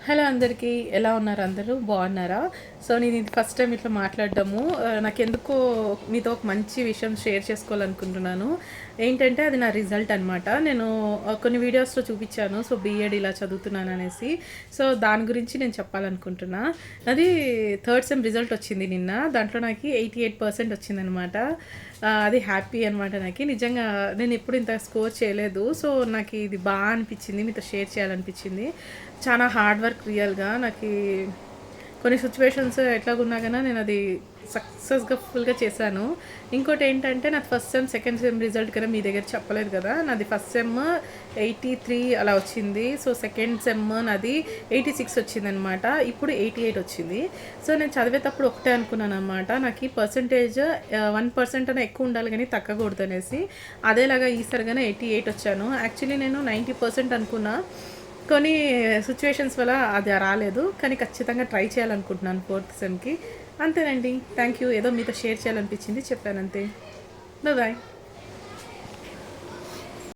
Hello అందరికీ, ఎలా ఉన్నారు? అందరూ బాగున్నారా? సో నేను ఇది ఫస్ట్ టైం ఇట్లా మాట్లాడడము నాకెందుకో మీతో ఒక మంచి విషయం షేర్ చేసుకోవాలనుకుంటున్నాను. ఏంటంటే అది నా రిజల్ట్ అనమాట. నేను కొన్ని వీడియోస్లో చూపించాను. సో బీఎడ్ ఇలా చదువుతున్నాను అనేసి. సో దాని గురించి నేను చెప్పాలనుకుంటున్నా. అది థర్డ్ సెమ్ రిజల్ట్ వచ్చింది నిన్న. దాంట్లో నాకు 88% వచ్చిందనమాట. అది హ్యాపీ అనమాట. నాకు నిజంగా నేను ఎప్పుడు ఇంత స్కోర్ చేయలేదు. సో నాకు ఇది బాగా అనిపించింది, మీతో షేర్ చేయాలనిపించింది. చాలా హార్డ్ వర్క్ రియల్గా. నాకు కొన్ని సిచ్యువేషన్స్ ఎట్లాగున్నా కానీ నేను అది సక్సెస్గా ఫుల్గా చేశాను. ఇంకోటి ఏంటంటే నాకు first sem second sem result కదా మీ దగ్గర చెప్పలేదు కదా. నాది ఫస్ట్ సెమ్ 83 అలా వచ్చింది. సో సెకండ్ సెమ్ నాది 86 వచ్చిందనమాట. ఇప్పుడు 88 వచ్చింది. సో నేను చదివేటప్పుడు ఒకటే అనుకున్నాను అనమాట, నాకు ఈ పర్సంటేజ్ 1% అనే ఎక్కువ ఉండాలి కానీ తగ్గకూడదు అనేసి. అదేలాగా ఈసారిగానే 88 వచ్చాను. యాక్చువల్లీ నేను 90% అనుకున్నా. కొన్ని సిచ్యువేషన్స్ వల్ల అది రాలేదు, కానీ ఖచ్చితంగా ట్రై చేయాలనుకుంటున్నాను ఫోర్త్ సెమ్కి. అంతేనండి. Thank you. ఏదో మీతో షేర్ చేయాలనిపించింది, చెప్పాను అంతే. బాయ్.